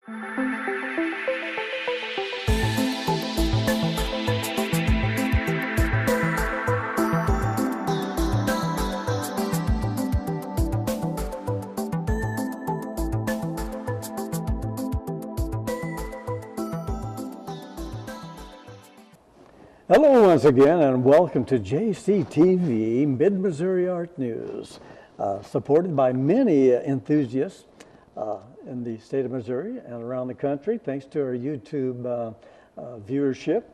Hello once again, and welcome to JCTV Mid-Missouri Art News, supported by many enthusiasts in the state of Missouri and around the country, thanks to our YouTube viewership.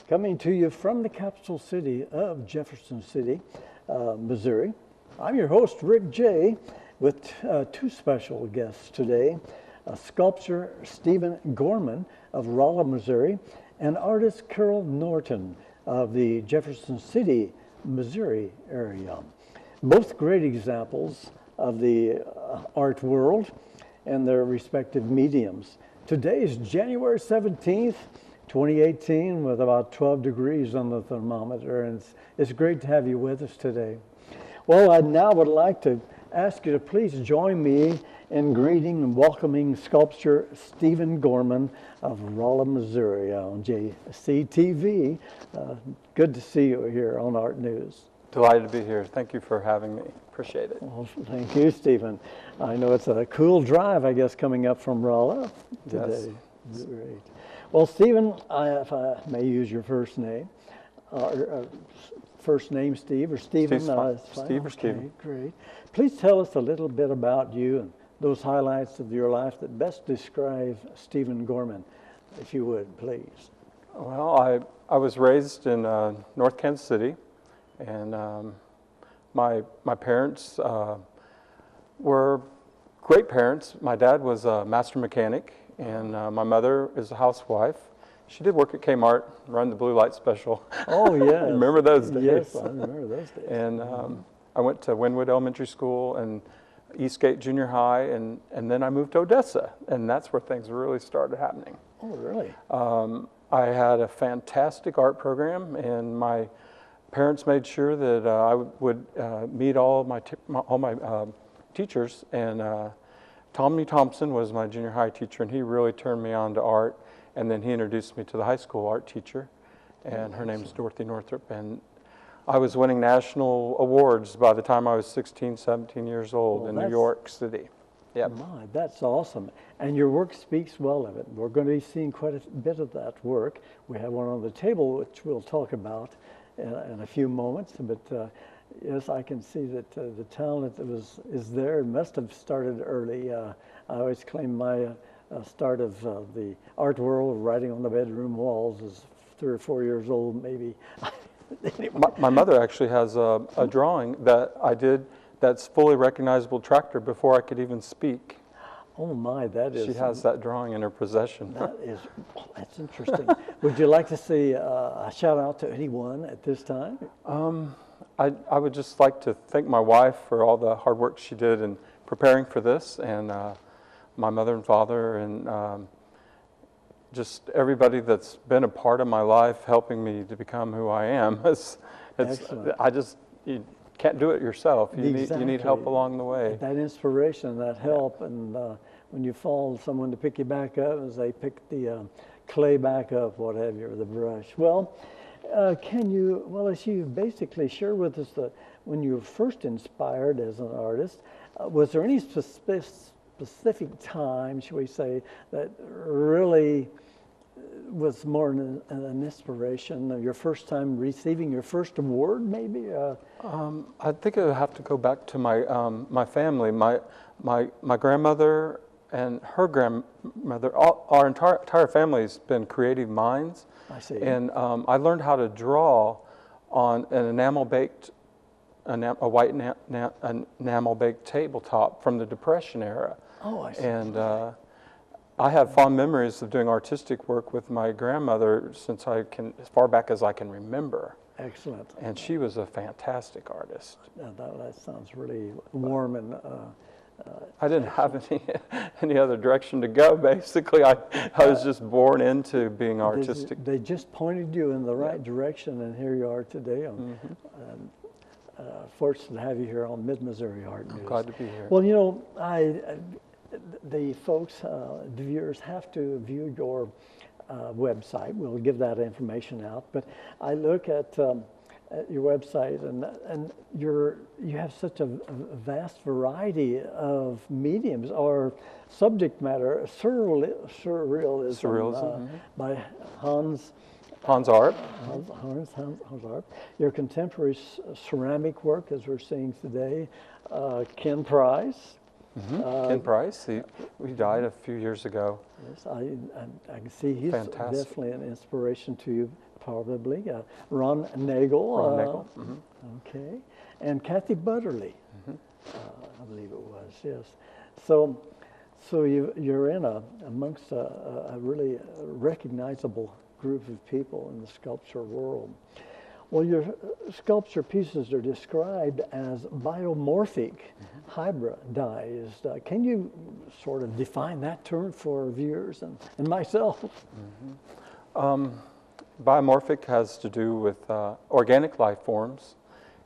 Coming to you from the capital city of Jefferson City, Missouri. I'm your host, Rick Jey, with two special guests today, sculptor Steven Gorman of Rolla, Missouri, and artist Carol Norton of the Jefferson City, Missouri area. Both great examples of the art world and their respective mediums. Today is January 17th, 2018, with about 12 degrees on the thermometer, and it's great to have you with us today. Well, I now would like to ask you to please join me in greeting and welcoming sculptor Steven Gorman of Rolla, Missouri on JCTV. Good to see you here on Art News. Delighted to be here. Thank you for having me. Appreciate it. Well, thank you, Steven. I know it's a cool drive, I guess, coming up from Rolla today. Yes. Great. Well, Steven, if I may use your first name, Steve, or Steven? Steve or Steven. Great. Please tell us a little bit about you and those highlights of your life that best describe Steven Gorman, if you would, please. Well, I was raised in North Kansas City, and my parents were great parents. My dad was a master mechanic, and my mother is a housewife. She did work at Kmart, run the blue light special. Oh, yes. Remember those days? Yes, I remember those days. And I went to Wynwood Elementary School and Eastgate Junior High, and then I moved to Odessa, and that's where things really started happening. Oh, really? I had a fantastic art program, and my parents made sure that I would meet all my teachers, and Tommy Thompson was my junior high teacher, and he really turned me on to art, and then he introduced me to the high school art teacher, and her name's Dorothy Northrup, and I was winning national awards by the time I was 16, 17 years old in New York City. Yep. My, that's awesome. And your work speaks well of it. We're going to be seeing quite a bit of that work. We have one on the table, which we'll talk about in a few moments. But yes, I can see that the talent that is there. It must have started early. I always claim my start of the art world, writing on the bedroom walls, is 3 or 4 years old, maybe. Anyway. My mother actually has a drawing that I did that's fully recognizable tractor before I could even speak. Oh my, that is... She has that drawing in her possession. That's interesting. Would you like to see a shout out to anyone at this time? I would just like to thank my wife for all the hard work she did in preparing for this, and my mother and father, and just everybody that's been a part of my life, helping me to become who I am. You can't do it yourself. You need help along the way. That inspiration, that help, and when you fall, someone to pick you back up as they pick the clay back up, what have you, or the brush. Well, as you basically share with us when you were first inspired as an artist, was there any specific time, should we say, that really was more an inspiration? Your first time receiving your first award, maybe? I think I would have to go back to my family. My grandmother and her grandmother, our entire family has been creative minds. I see. And I learned how to draw on an enamel-baked, a white enamel-baked tabletop from the Depression era. Oh, I see. And I have fond memories of doing artistic work with my grandmother since as far back as I can remember. Excellent. And she was a fantastic artist. That sounds really warm and. I didn't have any other direction to go. Basically, I was just born into being artistic. They just pointed you in the right direction, and here you are today. Fortunate to have you here on Mid-Missouri Art News. I'm glad to be here. Well, the folks, the viewers have to view your website. We'll give that information out. But I look at your website, and you have such a vast variety of mediums or subject matter. Surrealism, by Hans Arp. Hans Arp. Your contemporary ceramic work, as we're seeing today, Ken Price. Ken Price, he died a few years ago. Yes, I can see he's Fantastic. definitely an inspiration to you, probably. Ron Nagel. Okay. And Kathy Butterly, I believe it was, yes. So you're in amongst a really recognizable group of people in the sculpture world. Well, your sculpture pieces are described as biomorphic, hybridized. Can you sort of define that term for viewers and myself? Biomorphic has to do with organic life forms,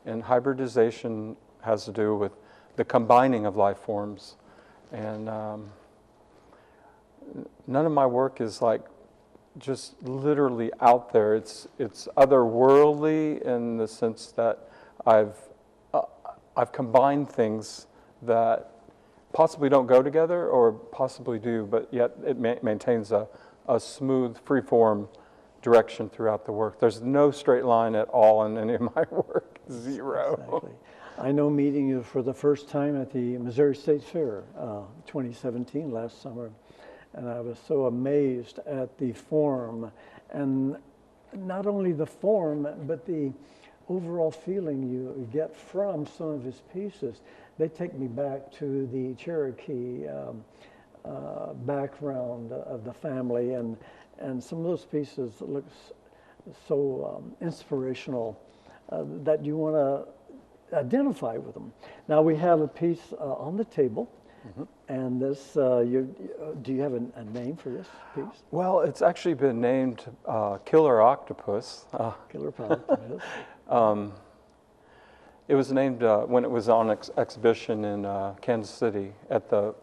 and hybridization has to do with the combining of life forms. And none of my work is like just literally out there. It's otherworldly in the sense that I've combined things that possibly don't go together or possibly do, but yet it maintains a smooth, free-form direction throughout the work. There's no straight line at all in any of my work, zero. Exactly. I know meeting you for the first time at the Missouri State Fair, 2017, last summer, and I was so amazed at the form, and not only the form, but the overall feeling you get from some of his pieces. They take me back to the Cherokee background of the family, and some of those pieces look so inspirational that you want to identify with them. Now we have a piece on the table, and this, do you have a name for this piece? Well, it's actually been named Killer Octopus. Killer Octopus. It was named when it was on exhibition in Kansas City at the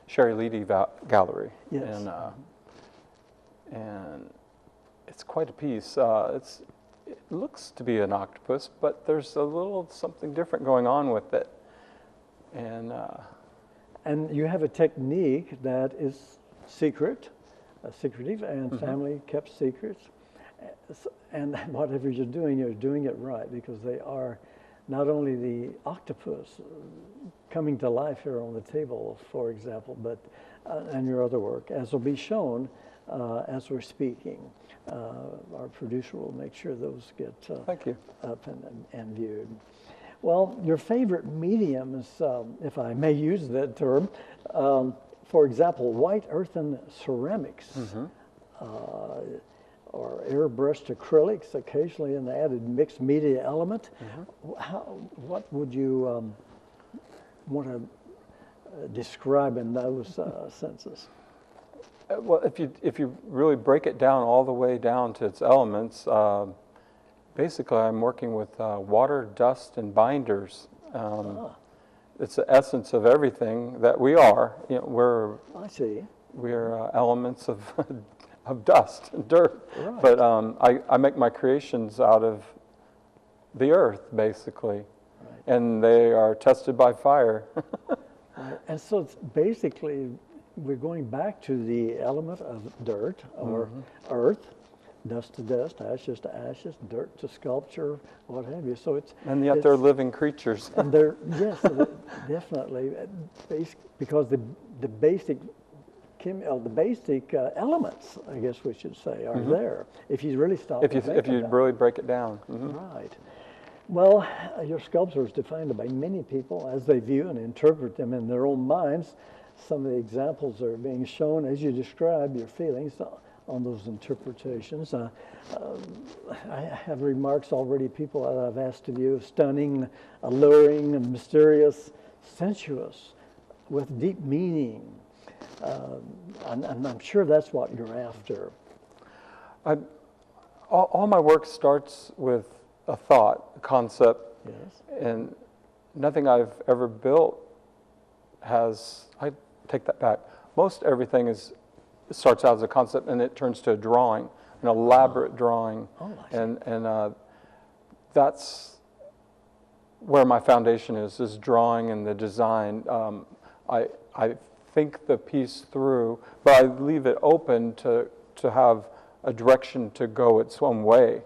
Sherry Leedy Gallery. Yes. And it's quite a piece. It looks to be an octopus, but there's a little something different going on with it. And you have a technique that is secretive, and family kept secrets. And whatever you're doing it right, because they are not only the octopus coming to life here on the table, for example, but and your other work, as will be shown as we're speaking. Our producer will make sure those get Thank you. up and viewed. Well, your favorite mediums, if I may use that term, for example, white earthen ceramics, or airbrushed acrylics, occasionally an added mixed media element. What would you want to describe in those senses? Well, if you really break it down all the way down to its elements, basically I'm working with water, dust, and binders. It's the essence of everything that we are. You know, we're elements of of dust and dirt. Right. But I make my creations out of the earth, basically, and they are tested by fire. And so it's basically, we're going back to the element of dirt or earth, dust to dust, ashes to ashes, dirt to sculpture, what have you. So and yet they're living creatures. And they're, yes, definitely, because the basic elements, I guess we should say, are there. If you really stop. If you really break it down. Right. Well, your sculpture is defined by many people as they view and interpret them in their own minds. Some of the examples are being shown as you describe your feelings on those interpretations. I have remarks already, people that I've asked of you: stunning, alluring, and mysterious, sensuous, with deep meaning. And I'm sure that's what you're after. All my work starts with a thought, a concept, and nothing I've ever built has, take that back. Most everything starts out as a concept and it turns to a drawing, an elaborate drawing. Oh, I see. And that's where my foundation is drawing and the design. I think the piece through, but I leave it open to have a direction to go its own way.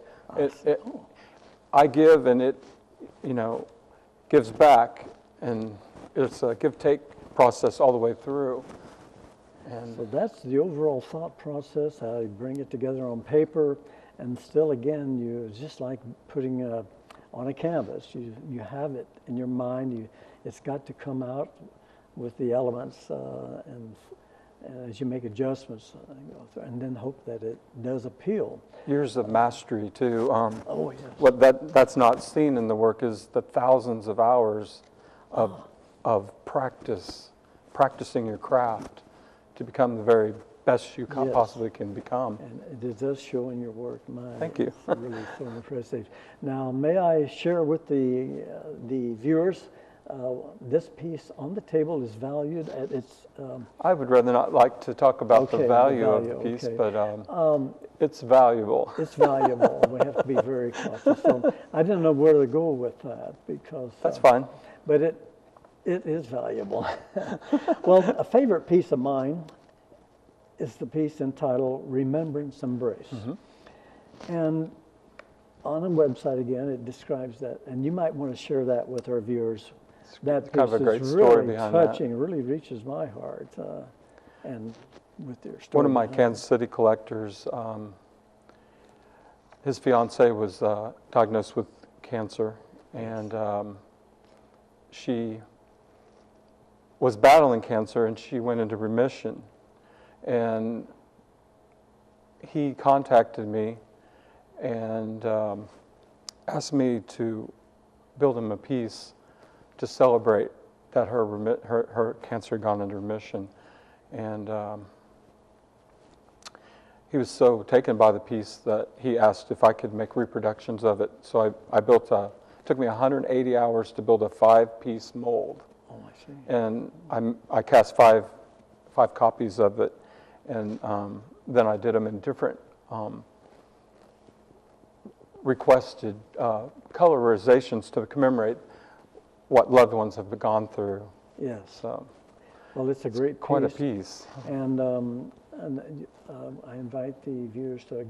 I give and it, gives back, and it's a give-take process all the way through. And so that's the overall thought process, how you bring it together on paper, and still again, it's just like putting on a canvas. You have it in your mind. It's got to come out with the elements, and as you make adjustments, and then hope that it does appeal. Years of mastery too. Oh yes. What that's not seen in the work is the thousands of hours of practicing your craft to become the very best you possibly can become. And it does show in your work. Thank you. It's really so impressive. Now, may I share with the viewers, this piece on the table is valued at its... I would rather not like to talk about the value of the piece, but it's valuable. It's valuable. We have to be very cautious. So I didn't know where to go with that because... That's fine. But it is valuable. Well, a favorite piece of mine is the piece entitled Remembrance Embrace. Mm-hmm. And on the website, again, it describes that, and you might want to share that with our viewers. That piece kind of a great is story really behind touching, that. really reaches my heart, and with your story. One of my Kansas City collectors, his fiance was diagnosed with cancer, and she was battling cancer, and she went into remission. And he contacted me and asked me to build him a piece to celebrate that her cancer had gone into remission. And he was so taken by the piece that he asked if I could make reproductions of it. So I built it took me 180 hours to build a 5-piece mold. Oh, I see. And I cast five copies of it. And then I did them in different requested colorizations to commemorate what loved ones have gone through. Yes. So, well, it's a great piece. Quite a piece. And I invite the viewers to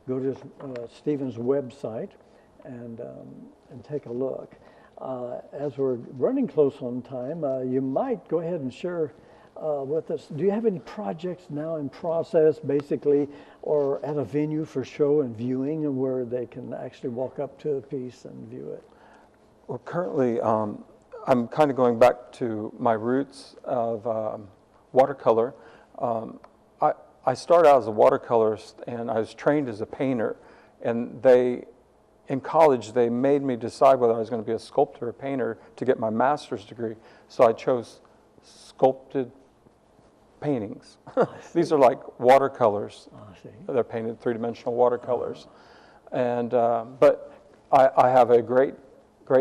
go to Steven's website and take a look. As we're running close on time, you might go ahead and share with us. Do you have any projects now in process, basically, or at a venue for show and viewing, where they can actually walk up to a piece and view it? Well, currently, I'm kind of going back to my roots of watercolor. I started out as a watercolorist, and I was trained as a painter. And in college, they made me decide whether I was going to be a sculptor or painter to get my master's degree. So I chose sculpted paintings. These are like watercolors. I see. They're painted three-dimensional watercolors. And but I have a great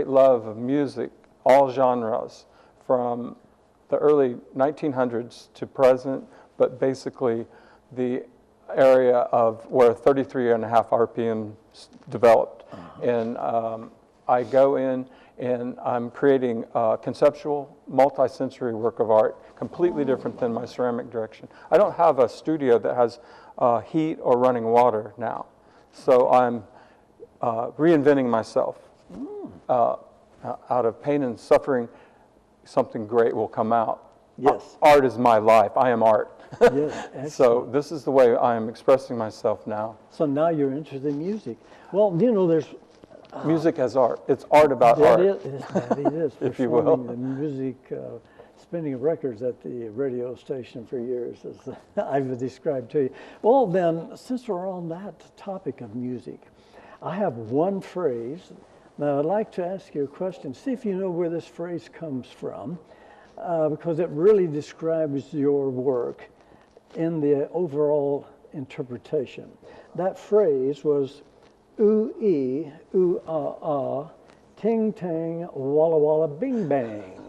love of music, all genres, from the early 1900s to present, but basically the area of where 33.5 RPM developed. And I go in and I'm creating a conceptual, multi-sensory work of art, completely different than my ceramic direction. I don't have a studio that has heat or running water now. So I'm reinventing myself. Out of pain and suffering, something great will come out. Yes. Art is my life. I am art. Yes, excellent. So this is the way I am expressing myself now. So now you're interested in music. Well, there's... music as art. It's art about art. That it is. If you will. The music, spinning of records at the radio station for years, as I've described to you. Well, then, since we're on that topic of music, I have one phrase. Now, I'd like to ask you a question. See if you know where this phrase comes from, because it really describes your work in the overall interpretation. That phrase was ooh-ee, ooh-ah-ah, ting-tang, walla-walla, bing-bang.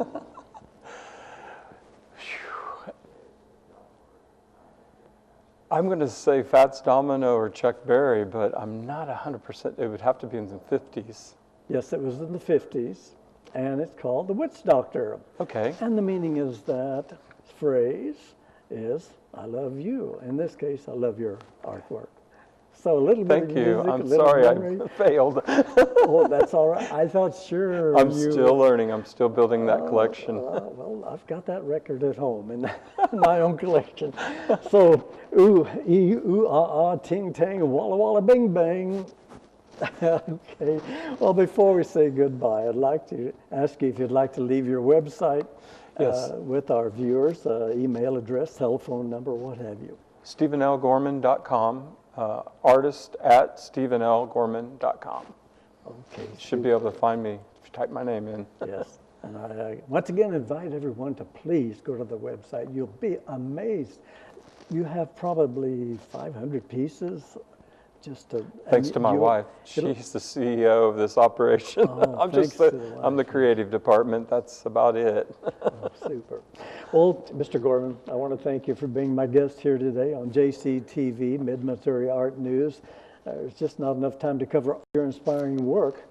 I'm going to say Fats Domino or Chuck Berry, but I'm not 100%. It would have to be in the 50s. Yes, it was in the 50s, and it's called The Witch Doctor. Okay. And the meaning is that phrase is, I love you. In this case, I love your artwork. So a little bit Thank of you. music, a I'm little sorry memory. I failed. Oh, that's all right. I thought sure I'm you still learning. I'm still building that collection. well, I've got that record at home in my own collection. So, ooh, ee, ooh, ah, ah, ting, tang, walla, walla, bing, bang. Okay. Well, before we say goodbye, I'd like to ask you if you'd like to leave your website Yes. with our viewers, email address, telephone number, what have you. StevenLGorman.com, artist at StevenLGorman.com. Okay. Should be able to find me if you type my name in. Yes. And I once again invite everyone to please go to the website. You'll be amazed. You have probably 500 pieces. Thanks to my wife. She's the CEO of this operation. Oh, I'm the creative department. That's about it. Oh, super. Well, Mr. Gorman, I want to thank you for being my guest here today on JCTV, Mid-Missouri Art News. There's just not enough time to cover all your inspiring work,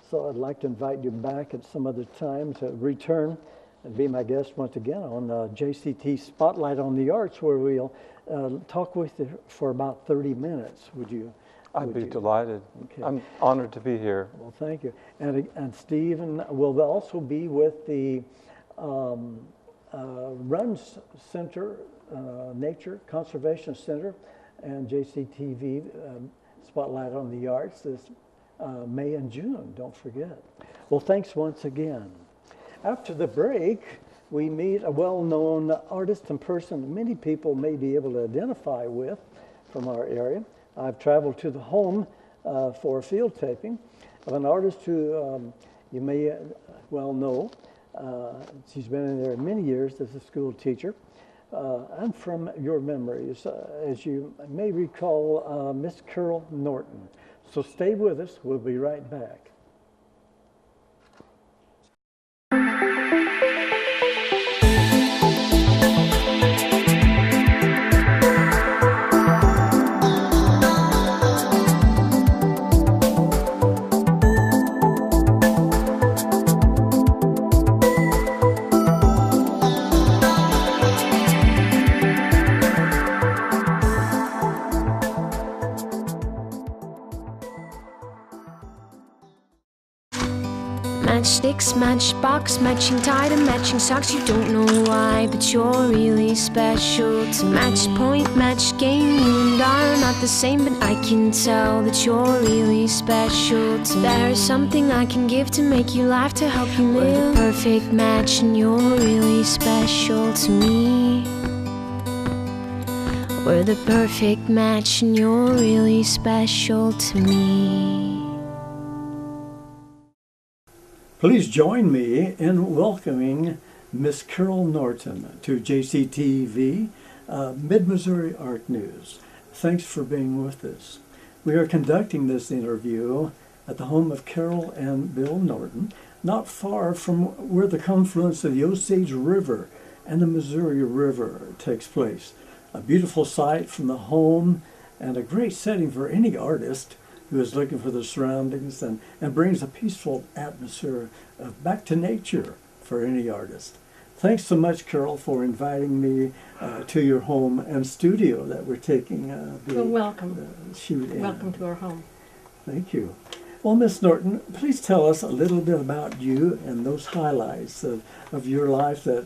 so I'd like to invite you back at some other time to return and be my guest once again on JCT Spotlight on the Arts, where we'll talk with you for about 30 minutes. I'd be delighted. Okay. I'm honored to be here. Well, thank you. And Steven will also be with the Runs Center, Nature Conservation Center, and JCTV Spotlight on the Arts this May and June, don't forget. Well, thanks once again. After the break, we meet a well-known artist and person many people may be able to identify with from our area. I've traveled to the home for a field taping of an artist who you may well know. She's been in there many years as a school teacher. And from your memories, as you may recall, Miss Carol Norton. So stay with us. We'll be right back. Matchsticks, matchbox, matching tie to matching socks. You don't know why, but you're really special to match point, match game. You and I are not the same, but I can tell that you're really special to me. There's something I can give to make you laugh, to help you live. We're the perfect match, and you're really special to me. We're the perfect match, and you're really special to me. Please join me in welcoming Miss Carol Norton to JCTV, Mid-Missouri Art News. Thanks for being with us. We are conducting this interview at the home of Carol and Bill Norton, not far from where the confluence of the Osage River and the Missouri River takes place. A beautiful sight from the home and a great setting for any artist who is looking for the surroundings and brings a peaceful atmosphere of back to nature for any artist. Thanks so much, Carol, for inviting me to your home and studio that we're taking welcome. Shoot in. Welcome to our home. Thank you. Well, Miss Norton, please tell us a little bit about you and those highlights of your life that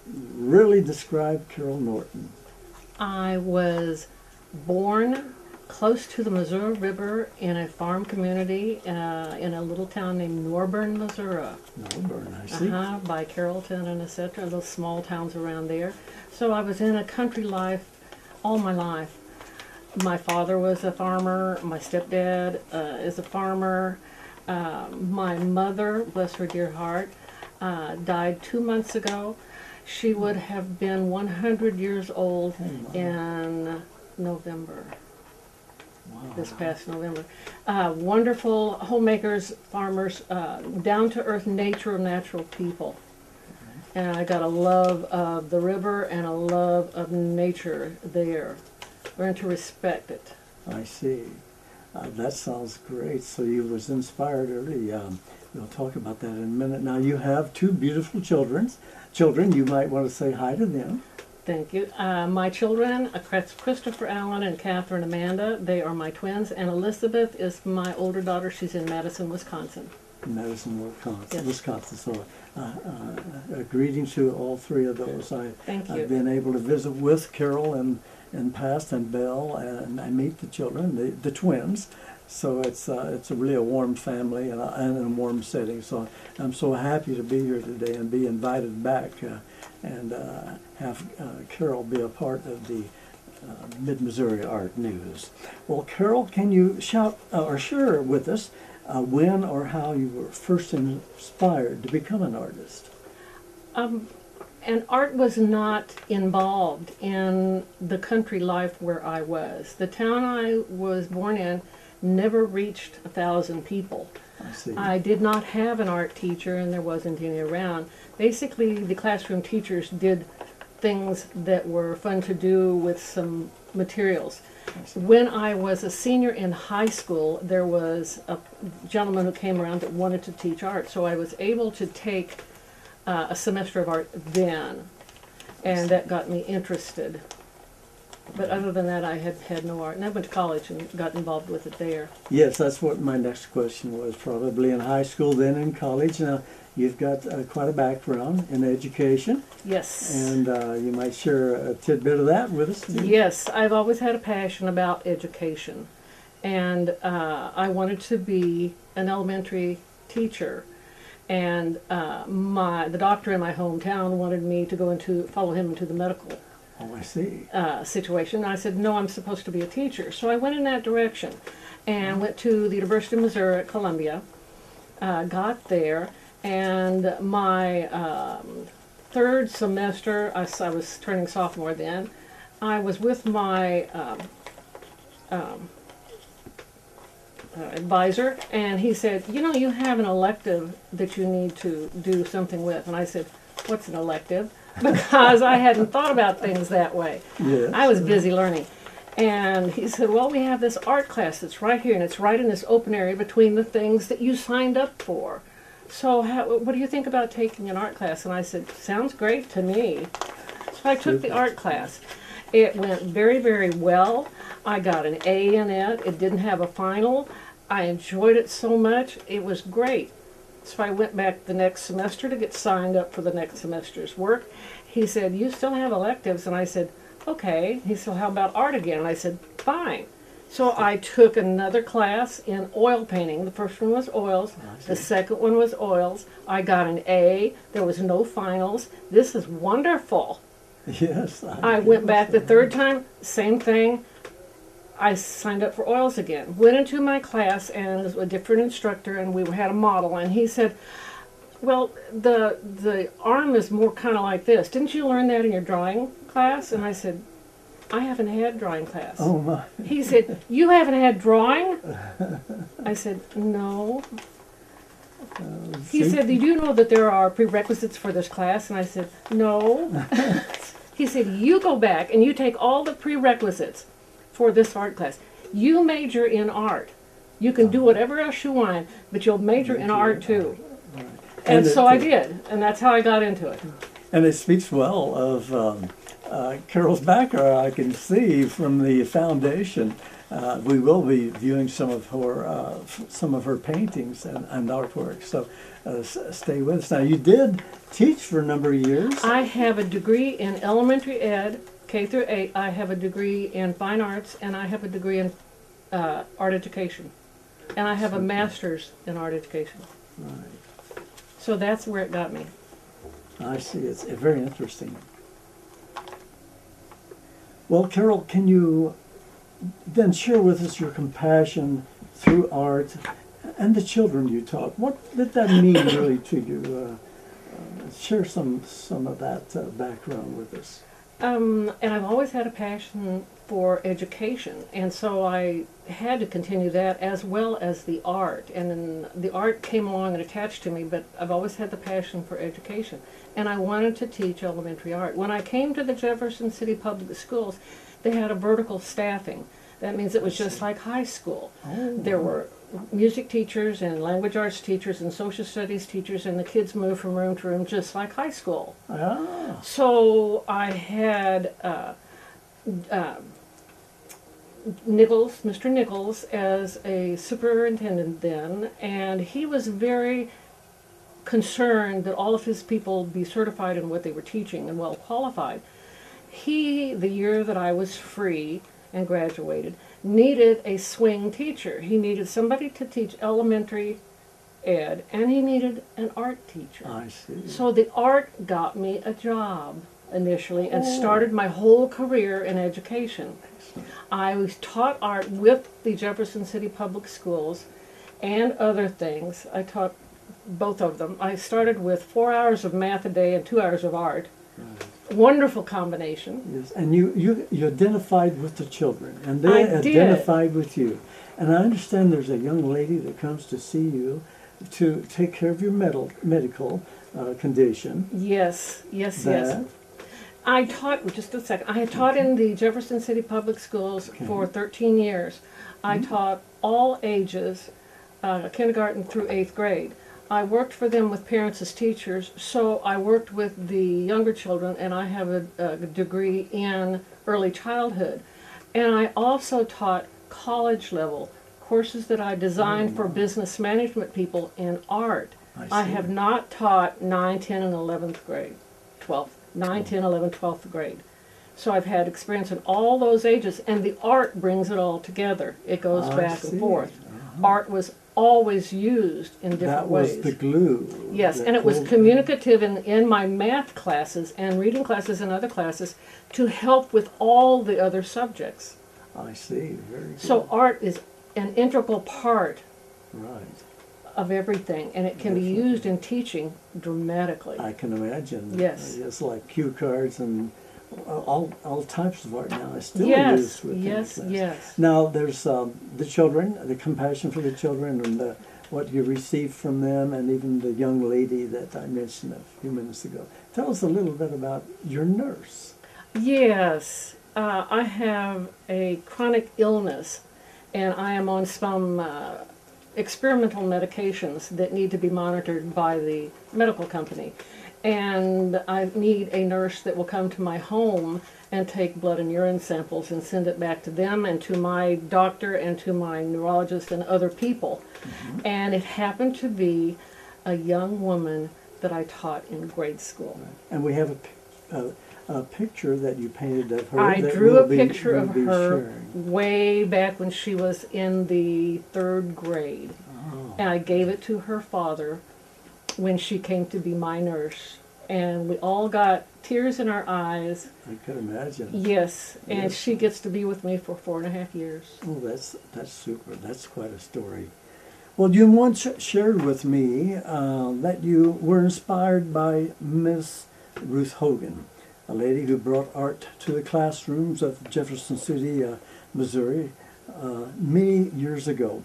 really describe Carol Norton. I was born close to the Missouri River in a farm community in a little town named Norburn, Missouri. Norburn, I see. By Carrollton and etc., those small towns around there. So I was in a country life all my life. My father was a farmer. My stepdad is a farmer. My mother, bless her dear heart, died 2 months ago. She would have been 100 years old in November. Wow. This past November. Wonderful homemakers, farmers, down-to-earth nature, natural people. And I got a love of the river and a love of nature there. learn to respect it. I see. That sounds great. So you was inspired early. We'll talk about that in a minute. Now you have two beautiful children. You might want to say hi to them. Thank you. My children, Christopher Allen and Catherine Amanda, they are my twins, and Elizabeth is my older daughter. She's in Madison, Wisconsin. Madison, Wisconsin. Yes. Wisconsin. So, a greeting to all three of those. Thank you. I've been able to visit with Carol in past and Belle, and I meet the children, the twins. So it's really a warm family and a warm setting. So I'm so happy to be here today and be invited back and have Carol be a part of the Mid-Missouri Art News. Well, Carol, can you shout or share with us when or how you were first inspired to become an artist? And art was not involved in the country life where I was. The town I was born in never reached 1,000 people. I see. I did not have an art teacher, and there wasn't any around. Basically, the classroom teachers did things that were fun to do with some materials. When I was a senior in high school, there was a gentleman who came around that wanted to teach art, so I was able to take a semester of art then, and that got me interested. But other than that, I had no art, and I went to college and got involved with it there. Yes, that's what my next question was. Probably in high school, then in college. Now, you've got quite a background in education. Yes. And you might share a tidbit of that with us. Yes, I've always had a passion about education, and I wanted to be an elementary teacher. And the doctor in my hometown wanted me to follow him into the medical Oh, I see. situation. I said, no, I'm supposed to be a teacher. So I went in that direction and went to the University of Missouri at Columbia, got there, and my third semester, I was turning sophomore then, I was with my advisor, and he said, you have an elective that you need to do something with. And I said, what's an elective? Because I hadn't thought about things that way. Yes. I was busy learning. And he said, well, we have this art class that's right here, and it's right in this open area between the things that you signed up for. So what do you think about taking an art class? And I said, sounds great to me. So I took the art class. It went very, very well. I got an A in it. It didn't have a final. I enjoyed it so much. It was great. So I went back the next semester to get signed up for the next semester's work. He said, you still have electives? And I said, okay. He said, how about art again? And I said, fine. So I took another class in oil painting. The first one was oils. The second one was oils. I got an A. There was no finals. This is wonderful. Yes. I went back the third time, same thing. I signed up for oils again. Went into my class, and it was a different instructor, and we had a model, and he said, well, the arm is more kind of like this. Didn't you learn that in your drawing class? And I said, I haven't had drawing class. Oh, my. He said, you haven't had drawing? I said, no. He said, do you know that there are prerequisites for this class? And I said, no. He said, you go back and you take all the prerequisites for this art class. You major in art. You can do whatever else you want, but you'll major in art too. Right. And so I did, and that's how I got into it. And it speaks well of Carol's background. I can see from the foundation. We will be viewing some of her paintings and artwork. So stay with us. Now, you did teach for a number of years. I have a degree in elementary ed, K through 8. I have a degree in fine arts, and I have a degree in art education. And I have a master's in art education. Right. So that's where it got me. I see. It's very interesting. Well, Carol, can you then share with us your compassion through art and the children you taught? What did that mean really to you? Share some of that background with us. And I've always had a passion for education, and so I had to continue that as well as the art. And then the art came along and attached to me, but I've always had the passion for education. And I wanted to teach elementary art. When I came to the Jefferson City Public Schools, they had a vertical staffing. That means it was just like high school. There were music teachers and language arts teachers and social studies teachers, and the kids moved from room to room just like high school. Ah. So I had Nichols, Mr. Nichols, as a superintendent then, and he was very concerned that all of his people be certified in what they were teaching and well qualified. He, the year that I was free and graduated, needed a swing teacher. He needed somebody to teach elementary ed, and he needed an art teacher. I see. So the art got me a job initially and started my whole career in education. I was taught art with the Jefferson City Public Schools and other things. I taught both of them. I started with 4 hours of math a day and 2 hours of art. Wonderful combination. Yes, and you identified with the children, and they I did. identified with you. And I understand there's a young lady that comes to see you to take care of your medical condition. Yes, yes, That- yes. I taught, just a second, I had taught in the Jefferson City Public Schools for 13 years. I taught all ages, kindergarten through 8th grade. I worked for them with parents as teachers, so I worked with the younger children, and I have a degree in early childhood. And I also taught college level courses that I designed for business management people in art. I see. have not taught 9, 10, and 11th grade, 12th, 9, 10, 11, 12th grade. So I've had experience in all those ages, and the art brings it all together. It goes I back see. and forth. Art was always used in different That ways. was the glue. Yes, that and it was pulled- communicative in my math classes and reading classes and other classes to help with all the other subjects. I see, very good. So art is an integral part Right, of everything, and it can be Definitely. used in teaching dramatically. I can imagine. Yes. It's like cue cards and all types of art now is still Yes, used with yes, class. yes. Now there's the children, the compassion for the children, and what you received from them, and even the young lady that I mentioned a few minutes ago. Tell us a little bit about your nurse. Yes, I have a chronic illness, and I am on some experimental medications that need to be monitored by the medical company. And I need a nurse that will come to my home and take blood and urine samples and send it back to them and to my doctor and to my neurologist and other people. And it happened to be a young woman that I taught in grade school. And we have a picture that you painted of her. I that drew we'll a be- picture we'll of be her sharing. way back when she was in the 3rd grade. Oh. And I gave it to her father when she came to be my nurse. And we all got tears in our eyes. I can imagine. Yes, and Yes. she gets to be with me for 4.5 years. Oh, that's super. That's quite a story. Well, you once shared with me that you were inspired by Miss Ruth Hogan, a lady who brought art to the classrooms of Jefferson City, Missouri, many years ago.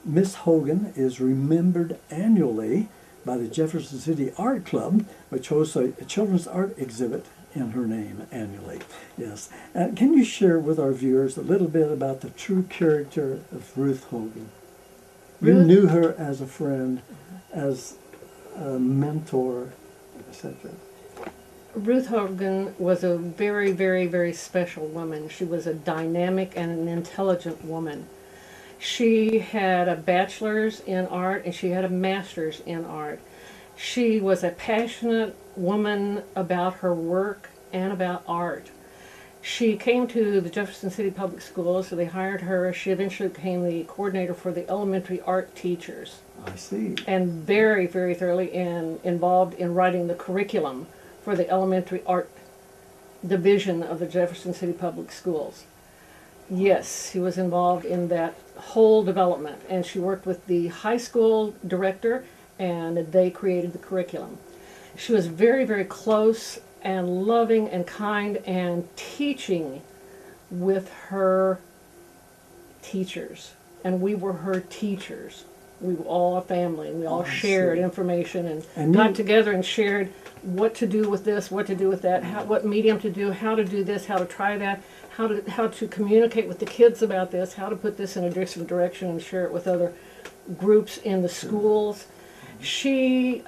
Miss Hogan is remembered annually by the Jefferson City Art Club, which hosts a children's art exhibit in her name annually. Yes. And can you share with our viewers a little bit about the true character of Ruth Hogan? You Ruth- knew her as a friend, as a mentor, etc. Ruth Hogan was a very, very, very special woman. She was a dynamic and an intelligent woman. She had a bachelor's in art and she had a master's in art. She was a passionate woman about her work and about art. She came to the Jefferson City Public Schools, so they hired her. She eventually became the coordinator for the elementary art teachers, I see. and very, very thoroughly involved in writing the curriculum for the elementary art division of the Jefferson City Public Schools. Yes, she was involved in that whole development, and she worked with the high school director, and they created the curriculum. She was very, very close and loving and kind and teaching with her teachers. And we were her teachers. We were all a family, and we all shared information and got together and shared what to do with this, what to do with that, what medium to do, how to do this, how to try that, how to communicate with the kids about this, how to put this in a different direction and share it with other groups in the schools. She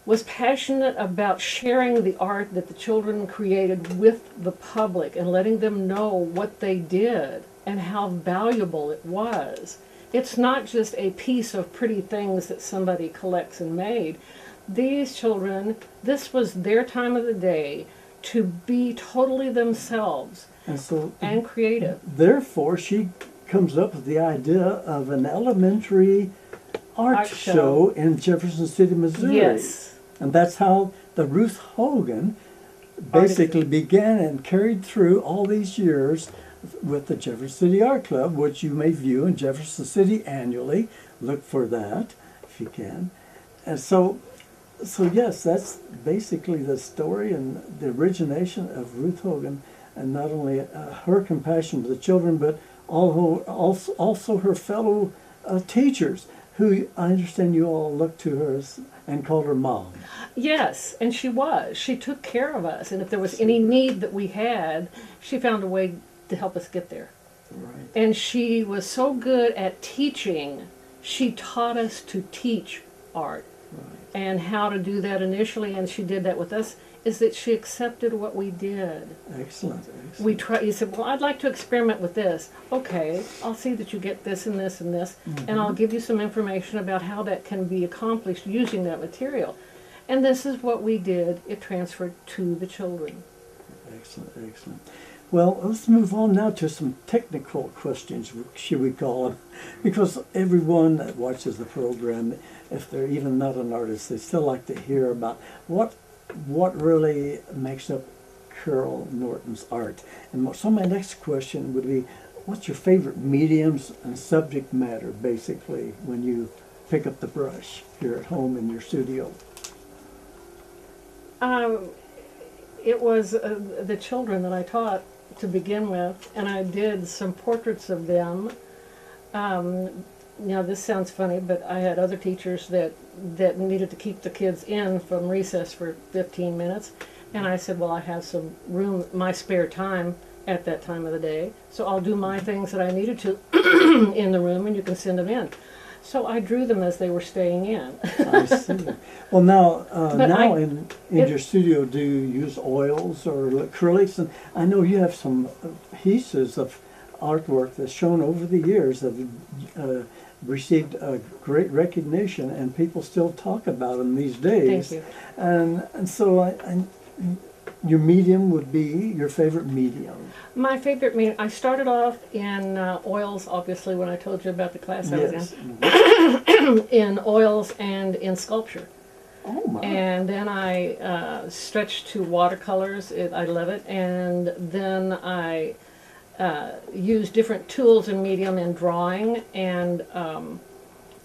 was passionate about sharing the art that the children created with the public and letting them know what they did and how valuable it was. It's not just a piece of pretty things that somebody collects and made. These children, this was their time of the day to be totally themselves and creative. Therefore, she comes up with the idea of an elementary art show in Jefferson City, Missouri. Yes. And that's how the Ruth Hogan basically began and carried through all these years with the Jefferson City Art Club, which you may view in Jefferson City annually. Look for that if you can. And so yes, that's basically the story and the origination of Ruth Hogan, and not only her compassion for the children, but also her fellow teachers, who I understand you all looked to her and called her mom. Yes, and she was. She took care of us, and if there was any need that we had, she found a way to help us get there. Right. And she was so good at teaching, she taught us to teach art. Right. And how to do that initially, and she did that with us, is that she accepted what we did. Excellent. We tried. You said, well, I'd like to experiment with this. Okay, I'll see that you get this and this and this, and I'll give you some information about how that can be accomplished using that material. And this is what we did. It transferred to the children. Excellent, excellent. Well, let's move on now to some technical questions, should we call them, because everyone that watches the program, if they're even not an artist, they still like to hear about what really makes up Carol Norton's art. And so my next question would be, what's your favorite mediums and subject matter, basically, when you pick up the brush here at home in your studio? It was the children that I taught to begin with, and I did some portraits of them. This sounds funny, but I had other teachers that needed to keep the kids in from recess for 15 minutes, and I said, well, I have some room, my spare time at that time of the day, so I'll do my things that I needed to in the room, and you can send them in. So I drew them as they were staying in. I see. Well, now in your studio, do you use oils or acrylics? And I know you have some pieces of artwork that's shown over the years that have received a great recognition, and people still talk about them these days. Thank you. And so your medium would be your favorite medium. My favorite medium, I started off in oils, obviously, when I told you about the class I was in. In oils and in sculpture. Oh my. And then I stretched to watercolors. I love it. And then I use different tools and medium in drawing, and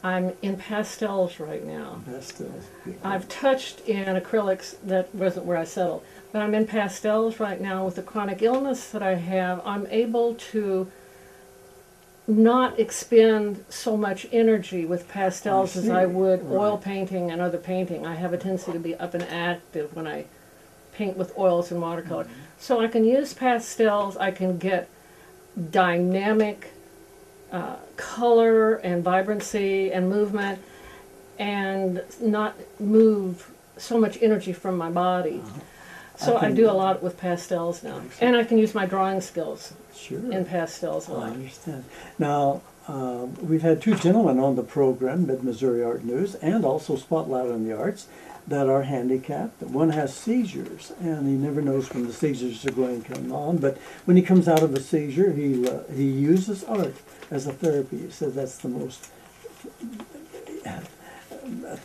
I'm in pastels right now. Pastels. I've touched in acrylics, that wasn't where I settled, but I'm in pastels right now. With the chronic illness that I have, I'm able to not expend so much energy with pastels as I would oil painting and other painting. I have a tendency to be up and active when I paint with oils and watercolor. So I can use pastels, I can get dynamic color and vibrancy and movement, and not move so much energy from my body. So I do a lot with pastels now. And I can use my drawing skills in pastels a lot. I understand. Now, we've had two gentlemen on the program, Mid-Missouri Art News, and also Spotlight on the Arts, that are handicapped. One has seizures, and he never knows when the seizures are going to come on. But when he comes out of a seizure, he uses art as a therapy. He says that's the most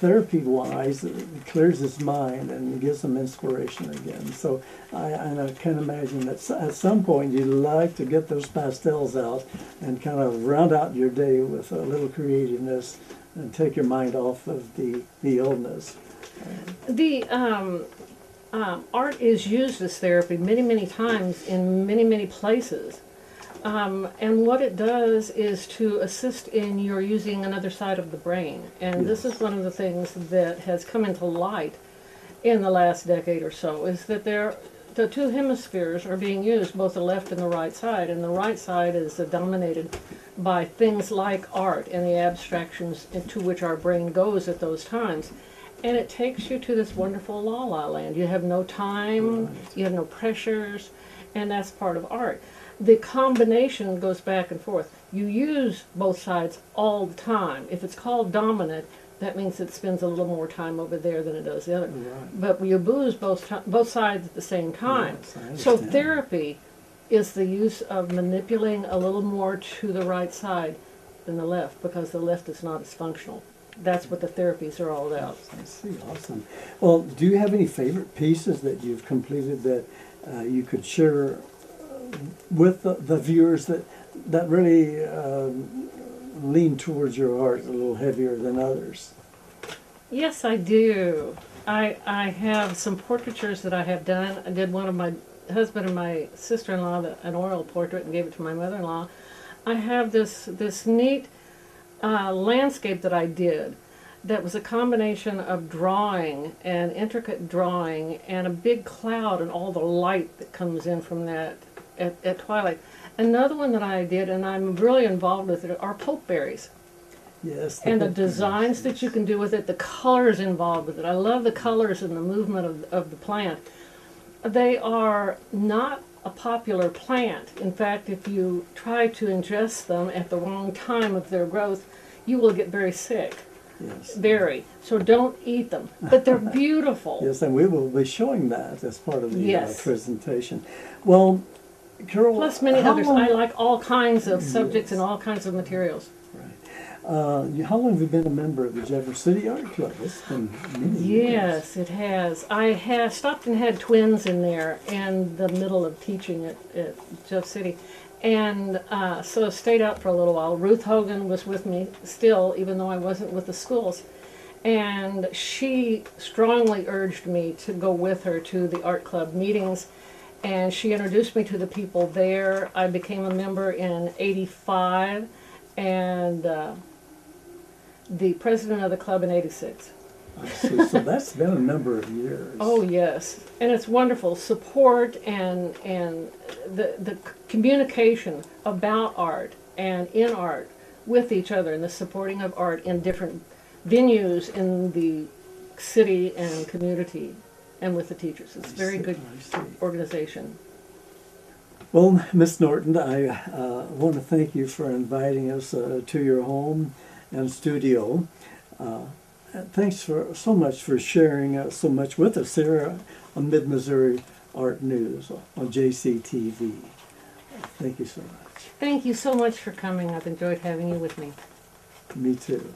therapy-wise. It clears his mind and gives him inspiration again. So I can imagine that at some point you'd like to get those pastels out and kind of round out your day with a little creativeness and take your mind off of the illness. art is used as therapy many, many times in many, many places. And what it does is to assist in your using another side of the brain. And this is one of the things that has come into light in the last decade or so, is that the two hemispheres are being used, both the left and the right side. And the right side is dominated by things like art and the abstractions into which our brain goes at those times. And it takes you to this wonderful la-la land. You have no time, you have no pressures, and that's part of art. The combination goes back and forth. You use both sides all the time. If it's called dominant, that means it spends a little more time over there than it does the other. Right. But you booze both sides at the same time. Yes, I So understand. therapy is the use of manipulating a little more to the right side than the left, because the left is not as functional. That's what the therapies are all about. I see, awesome. Well, do you have any favorite pieces that you've completed that you could share with the viewers that really lean towards your art a little heavier than others? Yes, I do. I have some portraitures that I have done. I did one of my husband and my sister-in-law, an oil portrait, and gave it to my mother-in-law. I have this neat landscape that I did that was a combination of drawing and intricate drawing and a big cloud and all the light that comes in from that at twilight. Another one that I did, and I'm really involved with it, are pokeberries. Yes. And the designs that you can do with it, the colors involved with it. I love the colors and the movement of the plant. They are not a popular plant. In fact, if you try to ingest them at the wrong time of their growth, you will get very sick. Yes. Very. So don't eat them. But they're beautiful. Yes, and we will be showing that as part of the Yes. presentation. Well, Carol, Plus many how others. long- I like all kinds of subjects and all kinds of materials. how long have you been a member of the Jeff City Art Club? It's been many years. Yes, it has. I have stopped and had twins in there in the middle of teaching at Jeff City. And so stayed out for a little while. Ruth Hogan was with me still, even though I wasn't with the schools. And she strongly urged me to go with her to the art club meetings. And she introduced me to the people there. I became a member in '85 and the president of the club in '86. I see. So that's been a number of years. Oh yes, and it's wonderful support and the communication about art and in art with each other, and the supporting of art in different venues in the city and community and with the teachers. It's a very good I see. organization. Well, Miss Norton, I want to thank you for inviting us to your home and studio. And thanks so much for sharing so much with us here on Mid-Missouri Art News on JCTV. Thank you so much. Thank you so much for coming. I've enjoyed having you with me. Me too.